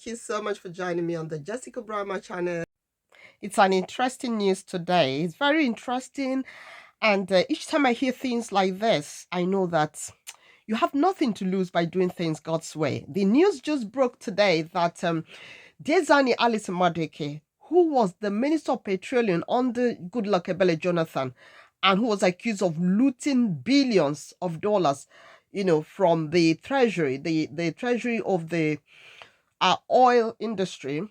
you so much for joining me on the Jessica Brahma channel. It's an interesting news today. It's very interesting. And each time I hear things like this, I know that you have nothing to lose by doing things God's way. The news just broke today that DiezeaniEx Alice Madeke, who was the Minister of Petroleum under Goodluck Ebele Jonathan, and who was accused of looting billions of dollars, from the treasury, the treasury of the oil industry.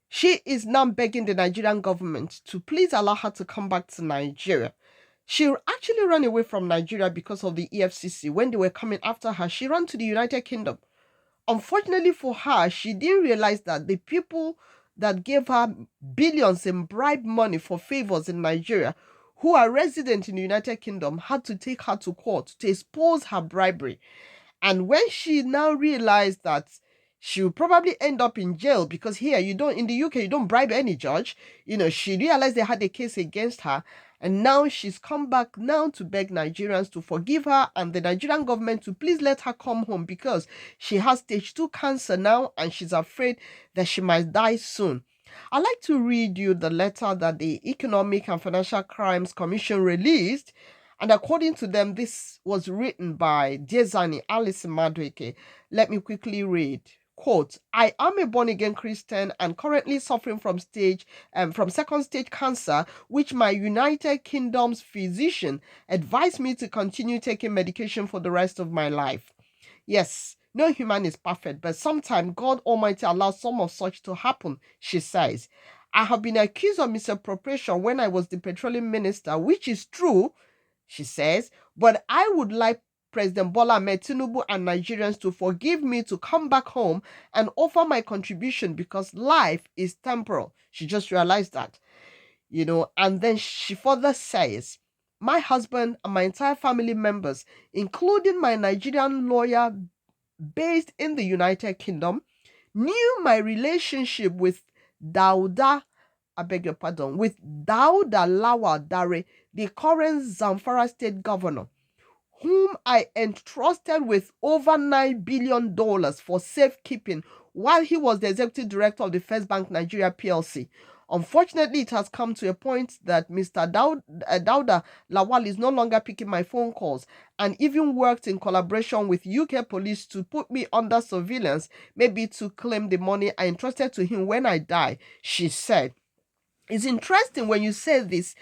She is now begging the Nigerian government to please allow her to come back to Nigeria. She actually ran away from Nigeria because of the EFCC. When they were coming after her, she ran to the United Kingdom. Unfortunately for her, she didn't realize that the people that gave her billions in bribe money for favors in Nigeria, who are resident in the United Kingdom, had to take her to court to expose her bribery. And when she now realized that she will probably end up in jail because here you don't, in the UK, you don't bribe any judge. She realized they had a case against her. And now she's come back now to beg Nigerians to forgive her and the Nigerian government to please let her come home because she has stage 2 cancer now and she's afraid that she might die soon. I'd like to read you the letter that the Economic and Financial Crimes Commission released. And according to them, this was written by DiezeaniEx Alice Madweke. Let me quickly read. Quote, I am a born-again Christian and currently suffering from second stage cancer, which my United Kingdom's physician advised me to continue taking medication for the rest of my life. Yes, no human is perfect, but sometimes God Almighty allows some of such to happen, she says. I have been accused of misappropriation when I was the petroleum minister, which is true, she says, but I would like President Bola Ahmed Tinubu and Nigerians to forgive me to come back home and offer my contribution because life is temporal. She just realized that, and then she further says, my husband and my entire family members, including my Nigerian lawyer based in the United Kingdom, knew my relationship with Dauda, I beg your pardon, with Dauda Lawal Dare, the current Zamfara state governor, whom I entrusted with over $9 billion for safekeeping while he was the executive director of the First Bank Nigeria PLC. Unfortunately, it has come to a point that Mr. Dauda Lawal is no longer picking my phone calls and even worked in collaboration with UK police to put me under surveillance, maybe to claim the money I entrusted to him when I die, she said. It's interesting when you say this,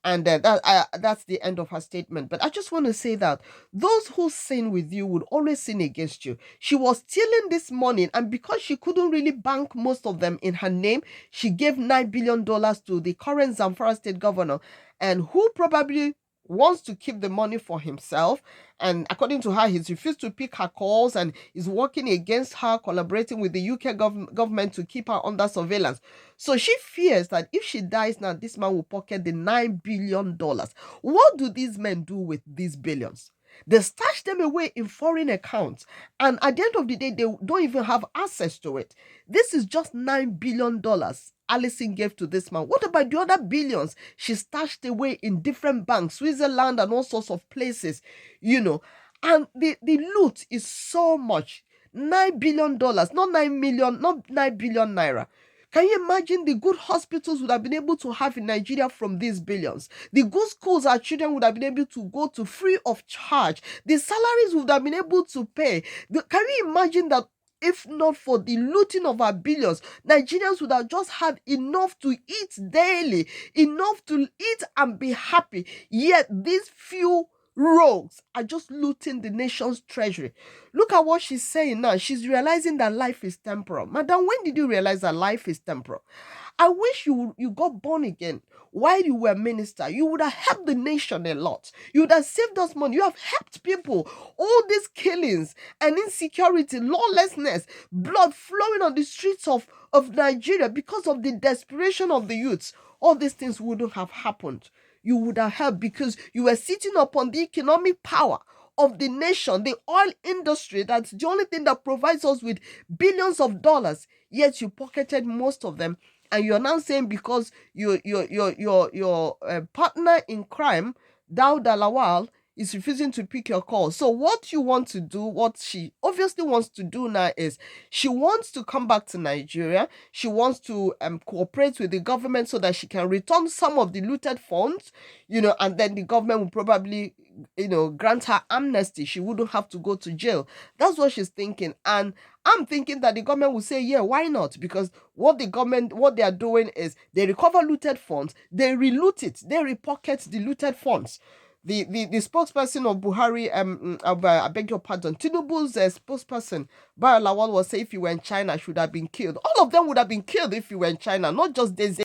and that's the end of her statement. But I just want to say that those who sin with you would always sin against you. She was stealing this money, and because she couldn't really bank most of them in her name, she gave $9 billion to the current Zamfara state governor, and who probably wants to keep the money for himself. And according to her, he's refused to pick her calls and is working against her, collaborating with the UK government to keep her under surveillance. So she fears that if she dies now, this man will pocket the $9 billion. What do these men do with these billions? They stash them away in foreign accounts, and at the end of the day, they don't even have access to it. This is just $9 billion Alison gave to this man. What about the other billions she stashed away in different banks, Switzerland and all sorts of places, And the loot is so much. $9 billion, not 9 million, not 9 billion naira. Can you imagine the good hospitals would have been able to have in Nigeria from these billions? The good schools our children would have been able to go to free of charge. The salaries would have been able to pay. Can you imagine that if not for the looting of our billions, Nigerians would have just had enough to eat daily, enough to eat and be happy. Yet these few rogues are just looting the nation's treasury. Look at what she's saying now. She's realizing that life is temporal. Madam, when did you realize that life is temporal? I wish you got born again while you were minister. You would have helped the nation a lot. You would have saved us money. You have helped people. All these killings and insecurity, lawlessness, blood flowing on the streets of Nigeria because of the desperation of the youths. All these things wouldn't have happened. You would have helped because you were sitting upon the economic power of the nation, the oil industry. That's the only thing that provides us with billions of dollars. Yet you pocketed most of them, and you're now saying because your partner in crime, Dauda Lawal, is refusing to pick your call. So what you want to do, what she obviously wants to do now is she wants to come back to Nigeria. She wants to cooperate with the government so that she can return some of the looted funds, and then the government will probably, grant her amnesty. She wouldn't have to go to jail. That's what she's thinking. And I'm thinking that the government will say, yeah, why not? Because what they are doing is they recover looted funds, they reloot it, they repocket the looted funds. The spokesperson of Buhari, I beg your pardon, Tinubu's spokesperson, Dauda Lawal, was saying if you were in China, should have been killed. All of them would have been killed if you were in China, not just Daisy.